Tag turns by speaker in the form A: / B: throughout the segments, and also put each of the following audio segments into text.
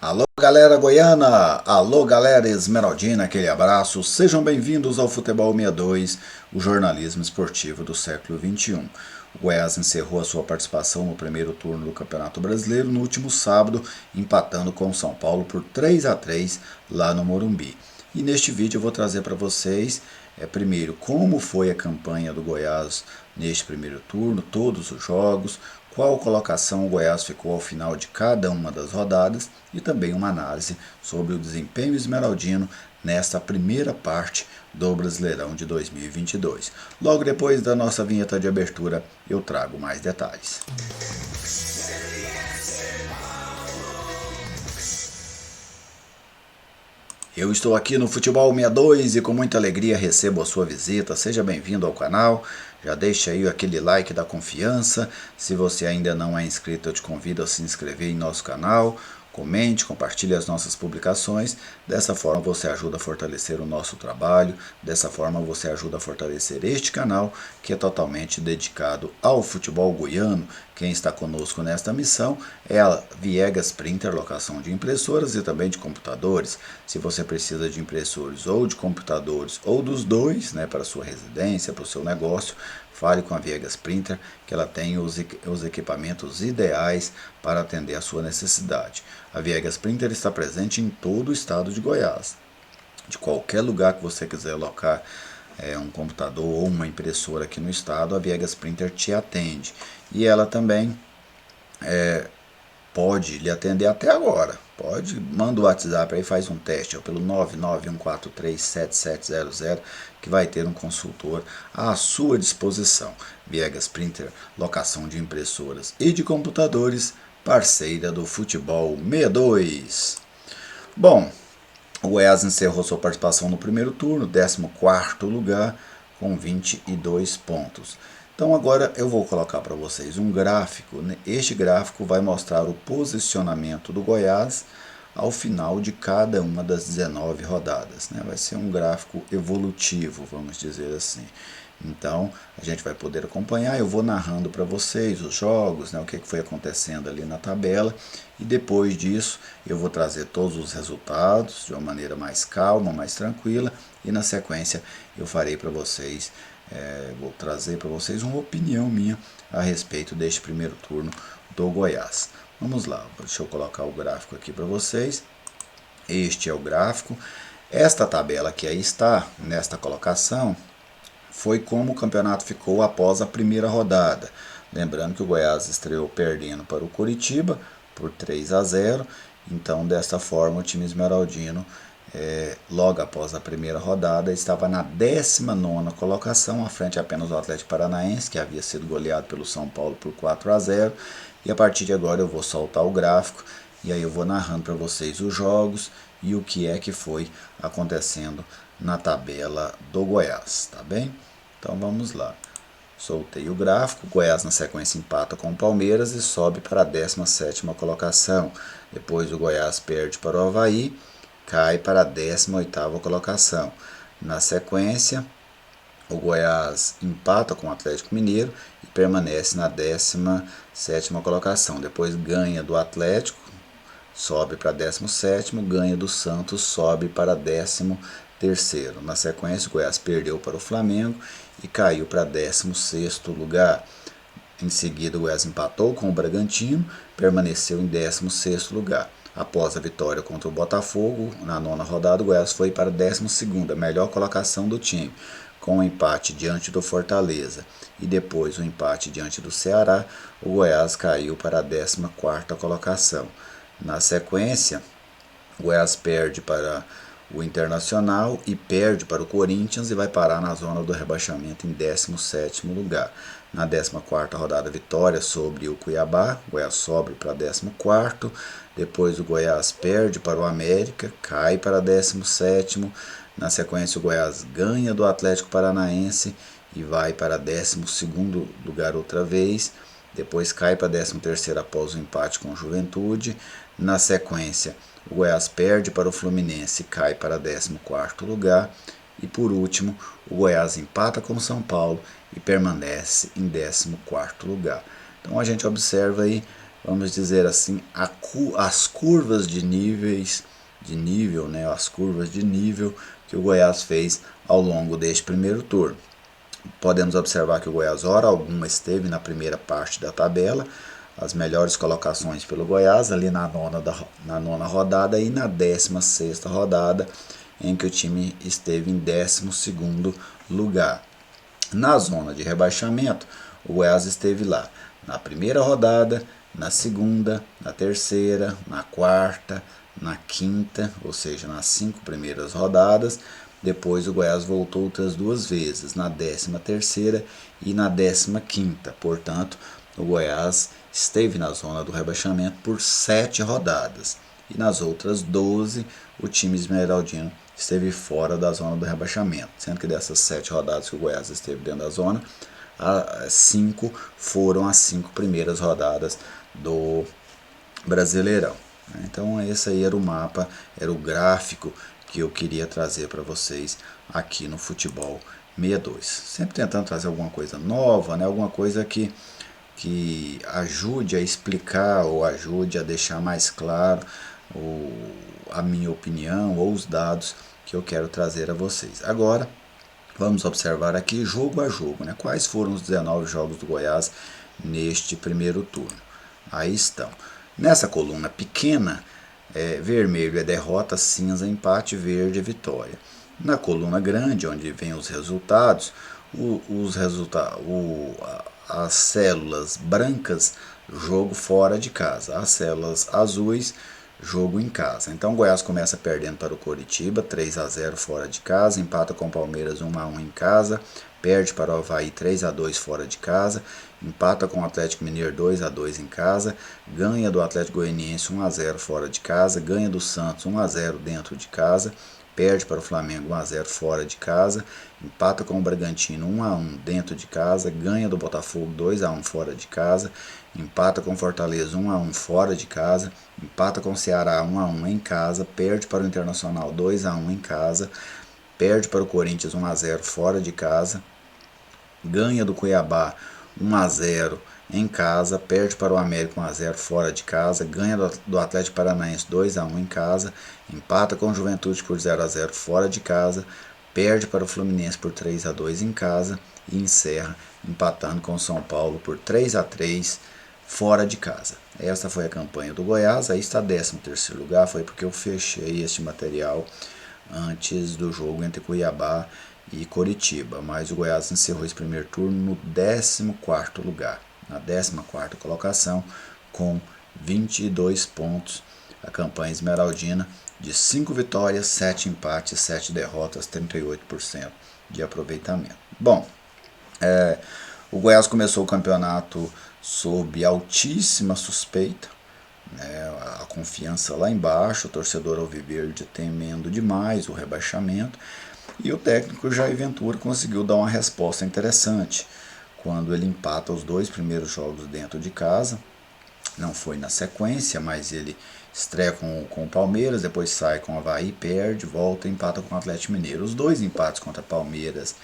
A: Alô galera goiana, alô galera esmeraldina, aquele abraço, sejam bem-vindos ao Futebol 62, o jornalismo esportivo do século XXI. O Goiás encerrou a sua participação no primeiro turno do Campeonato Brasileiro no último sábado, empatando com o São Paulo por 3-3 lá no Morumbi. E neste vídeo eu vou trazer para vocês, primeiro, como foi a campanha do Goiás neste primeiro turno, todos os jogos, qual colocação o Goiás ficou ao final de cada uma das rodadas e também uma análise sobre o desempenho esmeraldino nesta primeira parte do Brasileirão de 2022. Logo depois da nossa vinheta de abertura, eu trago mais detalhes. Eu estou aqui no Futebol 62 e com muita alegria recebo a sua visita. Seja bem-vindo ao canal. Já deixa aí aquele like da confiança. Se você ainda não é inscrito, eu te convido a se inscrever em nosso canal. Comente, compartilhe as nossas publicações. Dessa forma você ajuda a fortalecer o nosso trabalho. Dessa forma você ajuda a fortalecer este canal, que é totalmente dedicado ao futebol goiano. Quem está conosco nesta missão é a Viegas Printer, locação de impressoras e também de computadores. Se você precisa de impressores ou de computadores ou dos dois, para sua residência, para o seu negócio, fale com a Viegas Printer, que ela tem os equipamentos ideais para atender a sua necessidade. A Viegas Printer está presente em todo o estado de Goiás. De qualquer lugar que você quiser alocar um computador ou uma impressora aqui no estado, a Viegas Printer te atende. E ela também pode lhe atender até agora. Manda o WhatsApp aí, faz um teste pelo 991437700, que vai ter um consultor à sua disposição. Viegas Printer, locação de impressoras e de computadores, parceira do Futebol 62. Bom, o Goiás encerrou sua participação no primeiro turno, 14º lugar, com 22 pontos. Então agora eu vou colocar para vocês um gráfico. Este gráfico vai mostrar o posicionamento do Goiás ao final de cada uma das 19 rodadas. Vai ser um gráfico evolutivo, vamos dizer assim. Então a gente vai poder acompanhar, eu vou narrando para vocês os jogos, o que foi acontecendo ali na tabela, e depois disso eu vou trazer todos os resultados de uma maneira mais calma, mais tranquila, e na sequência eu farei para vocês, vou trazer para vocês uma opinião minha a respeito deste primeiro turno do Goiás. Vamos lá, deixa eu colocar o gráfico aqui para vocês. Este é o gráfico. Esta tabela que aí está, nesta colocação, foi como o campeonato ficou após a primeira rodada. Lembrando que o Goiás estreou perdendo para o Coritiba por 3-0. Então, desta forma, o time esmeraldino, logo após a primeira rodada, estava na 19ª colocação, à frente apenas do Atlético Paranaense, que havia sido goleado pelo São Paulo por 4-0. E a partir de agora eu vou soltar o gráfico e aí eu vou narrando para vocês os jogos e o que é que foi acontecendo na tabela do Goiás, tá bem? Então vamos lá. Soltei o gráfico, o Goiás na sequência empata com o Palmeiras e sobe para a 17ª colocação. Depois o Goiás perde para o Avaí, cai para a 18ª colocação. Na sequência, o Goiás empata com o Atlético Mineiro e permanece na 17ª colocação. Depois ganha do Atlético, sobe para 17º, ganha do Santos, sobe para 13º. Na sequência, o Goiás perdeu para o Flamengo e caiu para 16º lugar. Em seguida, o Goiás empatou com o Bragantino, permaneceu em 16º lugar. Após a vitória contra o Botafogo, na 9ª rodada, o Goiás foi para a 12ª, melhor colocação do time, com o empate diante do Fortaleza e depois o empate diante do Ceará, o Goiás caiu para a 14ª colocação. Na sequência, o Goiás perde para o Internacional e perde para o Corinthians e vai parar na zona do rebaixamento em 17º lugar. Na 14ª rodada, vitória sobre o Cuiabá, o Goiás sobe para 14º, depois o Goiás perde para o América, cai para 17º, na sequência o Goiás ganha do Atlético Paranaense e vai para 12º lugar outra vez, depois cai para 13º após o empate com o Juventude. Na sequência, o Goiás perde para o Fluminense e cai para 14º lugar. E por último, o Goiás empata com o São Paulo e permanece em 14º lugar. Então a gente observa aí vamos dizer assim, as curvas de nível, né, as curvas de nível que o Goiás fez ao longo deste primeiro turno. Podemos observar que o Goiás, hora alguma, esteve na primeira parte da tabela, as melhores colocações pelo Goiás, ali na nona rodada e na 16ª rodada, em que o time esteve em 12º lugar. Na zona de rebaixamento, o Goiás esteve lá na primeira rodada, na segunda, na terceira, na quarta, na quinta, ou seja, nas 5 primeiras rodadas. Depois o Goiás voltou outras 2 vezes, na 13ª e na 15ª. Portanto, o Goiás esteve na zona do rebaixamento por 7 rodadas. E nas outras 12, o time esmeraldino esteve fora da zona do rebaixamento. Sendo que dessas 7 rodadas que o Goiás esteve dentro da zona, 5 foram as 5 primeiras rodadas do Brasileirão. Então esse aí era o mapa, era o gráfico que eu queria trazer para vocês aqui no Futebol 62. Sempre tentando trazer alguma coisa nova, né? Alguma coisa que ajude a explicar ou ajude a deixar mais claro a minha opinião ou os dados que eu quero trazer a vocês. Agora, vamos observar aqui jogo a jogo, né? Quais foram os 19 jogos do Goiás neste primeiro turno. Aí estão. Nessa coluna pequena, vermelho é derrota, cinza é empate, verde é vitória. Na coluna grande, onde vem os resultados, as células brancas, jogo fora de casa. As células azuis, jogo em casa. Então o Goiás começa perdendo para o Coritiba, 3-0 fora de casa, empata com o Palmeiras 1-1 em casa, perde para o Avaí 3-2 fora de casa, empata com o Atlético Mineiro 2-2 em casa, ganha do Atlético Goianiense 1-0 fora de casa, ganha do Santos 1-0 dentro de casa, perde para o Flamengo 1-0 fora de casa, empata com o Bragantino 1-1 dentro de casa, ganha do Botafogo 2-1 fora de casa, empata com o Fortaleza 1-1 fora de casa, empata com o Ceará 1-1 em casa, perde para o Internacional 2-1 em casa, perde para o Corinthians 1-0 fora de casa, ganha do Cuiabá 1-0 em casa, perde para o América 1-0 fora de casa, ganha do Atlético Paranaense 2-1 em casa, empata com o Juventude por 0-0 fora de casa, perde para o Fluminense por 3-2 em casa e encerra empatando com o São Paulo por 3-3 fora de casa. Essa foi a campanha do Goiás. Aí está 13º lugar, foi porque eu fechei este material antes do jogo entre Cuiabá e Coritiba, mas o Goiás encerrou esse primeiro turno no 14º lugar, na 14ª colocação, com 22 pontos. A campanha esmeraldina de 5 vitórias, 7 empates, 7 derrotas, 38% de aproveitamento. Bom, o Goiás começou o campeonato sob altíssima suspeita, né, a confiança lá embaixo, o torcedor alviverde temendo demais o rebaixamento, e o técnico Jair Ventura conseguiu dar uma resposta interessante quando ele empata os 2 primeiros jogos dentro de casa. Não foi na sequência, mas ele estreia com o Palmeiras, depois sai com o Avaí, perde, volta e empata com o Atlético Mineiro. Os 2 empates contra Palmeiras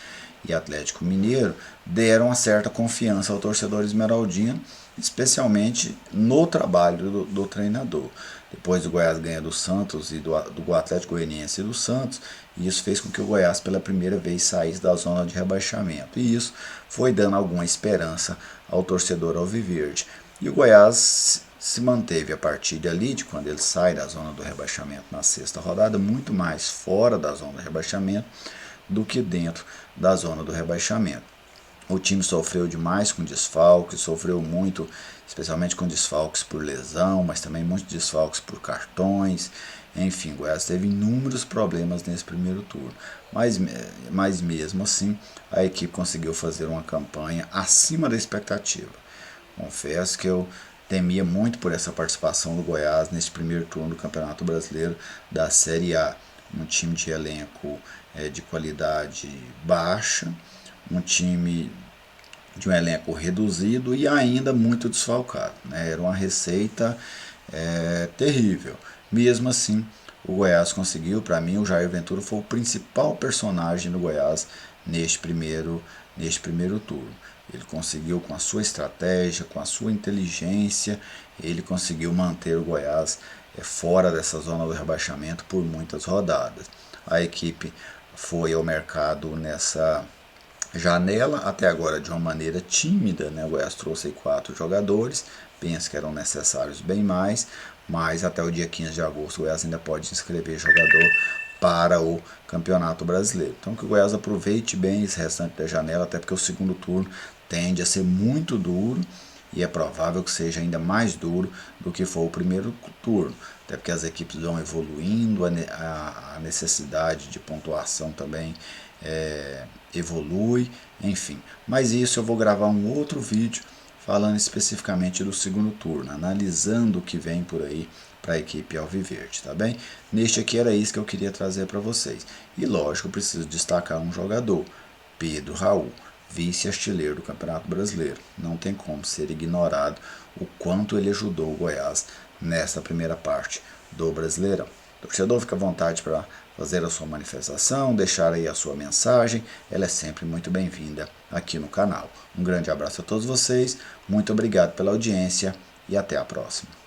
A: e Atlético Mineiro deram uma certa confiança ao torcedor esmeraldino, especialmente no trabalho do treinador. Depois o Goiás ganha do Santos e do Atlético Goianiense e do Santos, e isso fez com que o Goiás pela primeira vez saísse da zona de rebaixamento. E isso foi dando alguma esperança ao torcedor alviverde. E o Goiás se manteve a partir dali, de quando ele sai da zona do rebaixamento na 6ª rodada, muito mais fora da zona do rebaixamento do que dentro da zona do rebaixamento. O time sofreu demais com desfalques, sofreu muito, especialmente com desfalques por lesão, mas também muitos desfalques por cartões. Enfim, o Goiás teve inúmeros problemas nesse primeiro turno, mas mesmo assim a equipe conseguiu fazer uma campanha acima da expectativa. Confesso que eu temia muito por essa participação do Goiás nesse primeiro turno do Campeonato Brasileiro da Série A. Um time de elenco de qualidade baixa, um time de um elenco reduzido e ainda muito desfalcado, né? Era uma receita terrível. Mesmo assim, o Goiás conseguiu. Para mim, o Jair Ventura foi o principal personagem do Goiás neste primeiro turno. Ele conseguiu, com a sua estratégia, com a sua inteligência, ele conseguiu manter o Goiás fora dessa zona do rebaixamento por muitas rodadas. A equipe foi ao mercado nessa janela, até agora de uma maneira tímida, né? O Goiás trouxe 4 jogadores, pensa que eram necessários bem mais, mas até o dia 15 de agosto o Goiás ainda pode inscrever jogador para o Campeonato Brasileiro. Então que o Goiás aproveite bem esse restante da janela, até porque o segundo turno tende a ser muito duro e é provável que seja ainda mais duro do que foi o primeiro turno, até porque as equipes vão evoluindo, a necessidade de pontuação também evolui, enfim. Mas isso eu vou gravar um outro vídeo falando especificamente do segundo turno, analisando o que vem por aí para a equipe alviverde, tá bem? Neste aqui era isso que eu queria trazer para vocês. E lógico, eu preciso destacar um jogador, Pedro Raul, vice-artilheiro do Campeonato Brasileiro. Não tem como ser ignorado o quanto ele ajudou o Goiás nessa primeira parte do Brasileirão. O torcedor fica à vontade para fazer a sua manifestação, deixar aí a sua mensagem, ela é sempre muito bem-vinda aqui no canal. Um grande abraço a todos vocês, muito obrigado pela audiência e até a próxima.